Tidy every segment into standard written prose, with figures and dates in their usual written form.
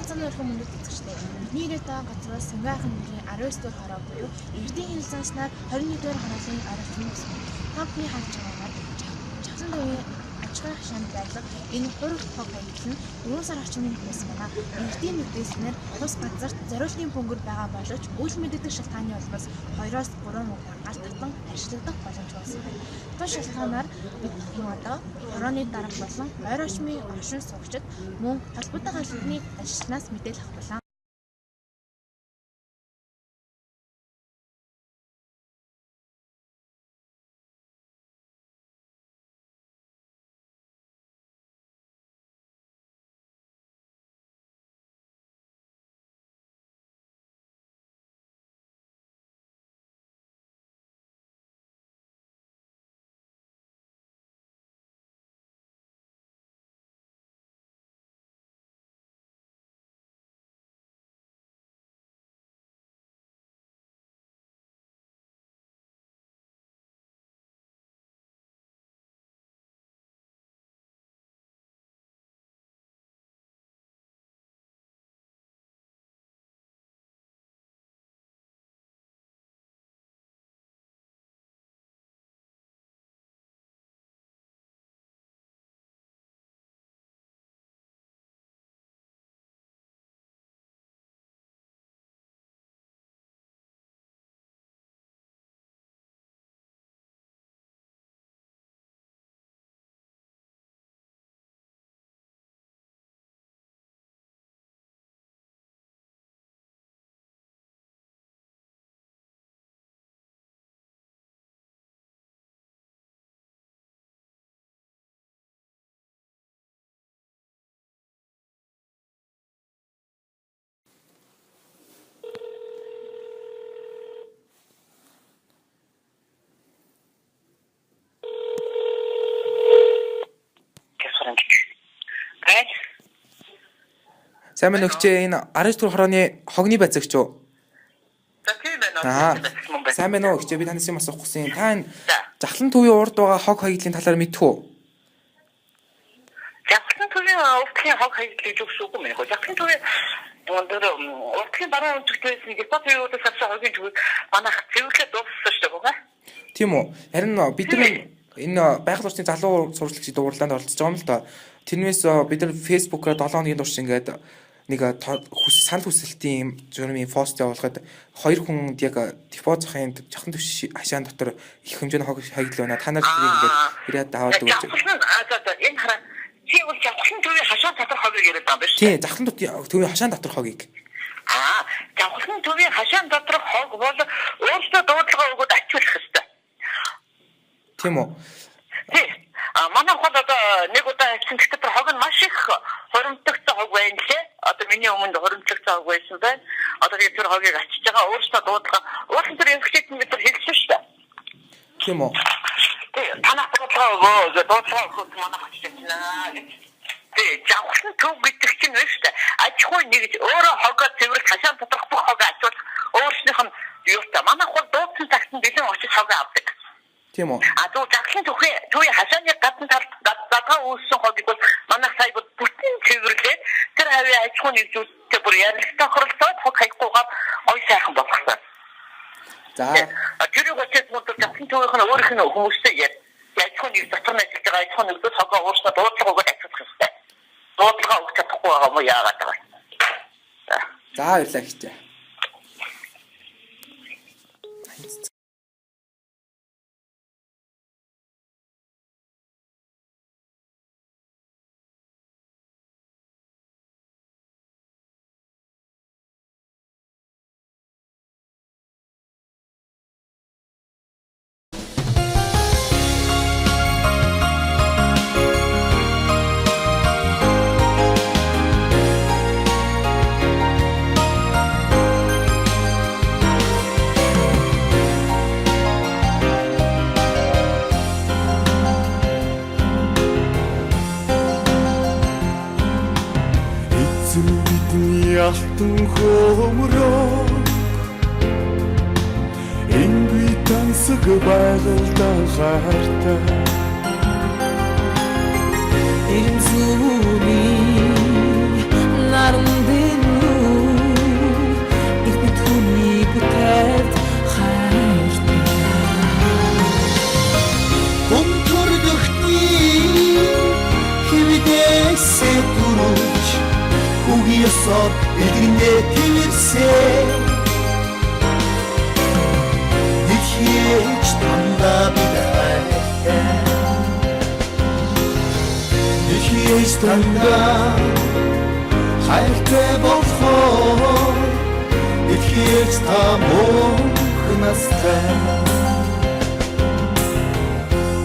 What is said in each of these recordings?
онцгой өрхөн мөндөд үзэгчтэй. Нийгээс та газраас Сангайхан нэрийн 19 дугаар хороо буюу Эрдэнэ хэлэлцэнснээр 21 дугаар хороолын оролцсон байсан. Компани харж байгаагаар Чавсан төвийн ачаалал хашаанд байрлал энэ хурал хог хаягдл нь 4 сар орчмын өмнөөс байна. Эрдэнэ мэдээлснээр тус газарт зориултын бөмбөр байгаа боловч үйл мэддэг шалтгааны улмаас 2-оос 3 удаа гал татан ажиллагдах боломж болсон байна. Тус шалтгаанаар бид одоо хорооны дарга болон ойр орчмын оршин суугчид мөн холбоотой албаны ажилтнаас мэдээлэл авах болон Сайн байна өгчээ энэ 19 дугаар хорооны хогны байцаагч юу? За тийм байна. Сайн байна уу өгчээ би танаас юм асуух гэсэн. Та энэ Жахлан төвийн урд байгаа хог хаягдлын талаар мэдэх үү? Жахлан төвийн урдгийн хог хаягдлыг зөвшөөрөхгүй мэн. Жахлан төвийн урдгийн дараа үндэслээс нэг төвийн удаас авсан хогийн төвийг манайх цэвэрлээ дууссан шүү дээ. Тийм үү? Харин бид нар энэ байгаль орчны залуу сурвалжлагчид уралдаанд оролцож байгаа юм л да. Тэрнээс бид нар Facebook-оор 7 хоногийн турш ингээд нэг санал хүсэлтийн журмын пост явуулахад 2 хүнд яг депо захын Жахлан төвш хашаан дотор их хэмжээний хог хаягдл байна. Та нар тэрийг ингээд ирээд аваад өгөөч. Энэ хараа чи бол Жахлан төвийн хашаан дотор хогийг яриад байгаа юм биш үү? Тийм, Жахлан төвийн хашаан дотор хогийг. Жахлан төвийн хашаан дотор хог бол өөрсдөө дуудлага өгөөд ачуулах хэрэгтэй. Тийм үү? Тийм. Манай хол одоо нэг удаа хэлсэн гэхдээ хог нь маш их хуримтлагдсан хог байна лээ. Одоо миний өмнө хуримтлагдсан хог байсан байна. Одоо тэр хогийг ачиж байгаа өөрсдөө дуудлага өөрсөн төр эмгчээд бид нар хэлсэн шүү дээ. Тийм үү? Тийм. Танах дуудлага өгөх манай ачиж байна гэж. Тийм. Жахлан төв гэдэг чинь вэ шүү дээ. Аж ахуй нэгж өөрөө хогоо цэвэрлэх хашаан доторх бүх хогоо ачуулах өөрснийх нь юу та. Манай хол дуудсан цагт нь бэлэн очиж хогоо авдаг. Тийм үү? Зөв Жахлан төвийн хашааны гадна талдаа үүссэн хогийг бол манай сая бүтэн цэвэрлээд тэр хавийн аж ахуй нэгжүүдтэй бүр ярилцлага тохиролцоод хог хаяггүйгээр ой сайхан болгосон. За. Тэр үгтэй мод Жахлан төвийнх нь өөрийнх нь хүмүүстэй аж ахуй нэгж дотор нь ажиллаж байгаа аж ахуй нэгжүүд хогоо өөрснөө дуудлага өгөөд ачуулах хэрэгтэй. Дуудлага өгч чадахгүй байгаа юм яагаад байгаа. За баярлалаа гэжээ. Алтан хөмрөө энгүй тансаг байгальтай хайртай Ирэмзүүний наран тандаа хайртай болохоор итгэж та мөнх настай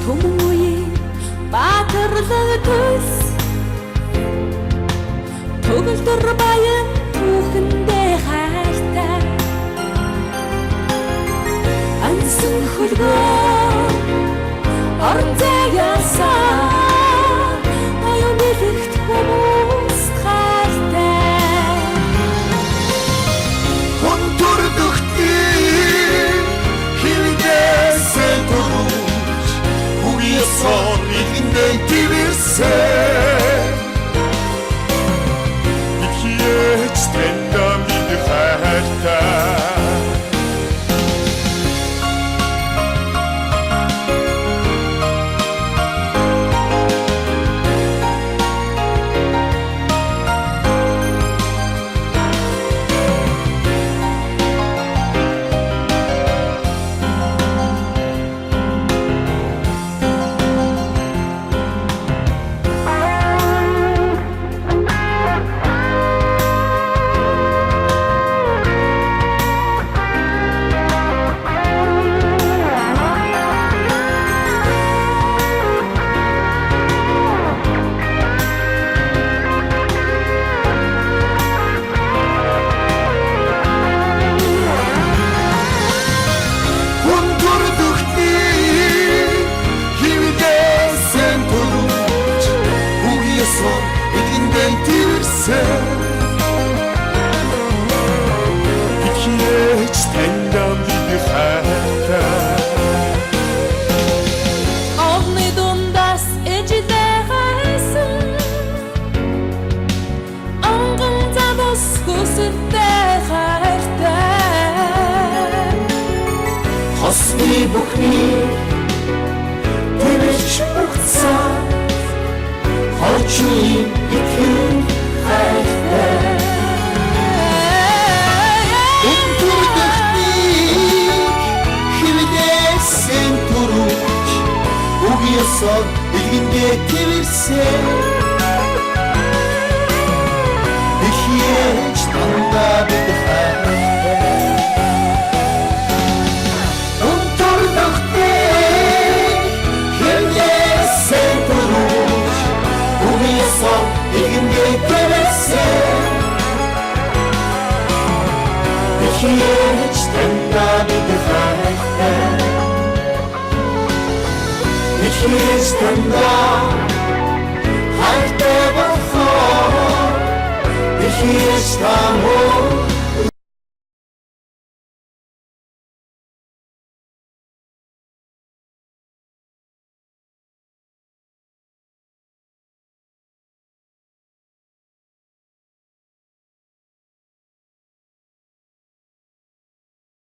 Түмүе баатарлаг төс төгөлдөр баян түүхэндээ хайртай ансан хөлгөө орон заяасан аюун бэлэгт хүмүүс хайртай Хүндрэгтийн хилгээсэн төрөж үгүйсэн ихэндээ тивэрсэн Ичээж тэндэ бид хайртай Ичээж тэндэ бид хайртай Овны дундаас ээжлээ хайсан Онгон замос хүсэлтэй хайртай Хосны бүхний тэмэж буцаа Хойчны итгэн хайртай Угиасаа ихэндээ тивэрсэн Ихээж тандаа бид хайртай Унтурдагтээ хэмнээсэн төрөж Угиасаа ихэндээ тивэрсэн Ихээж тандаа бид хайртай Ичээж тандаа хайртай болохоор Ичээж та мөнх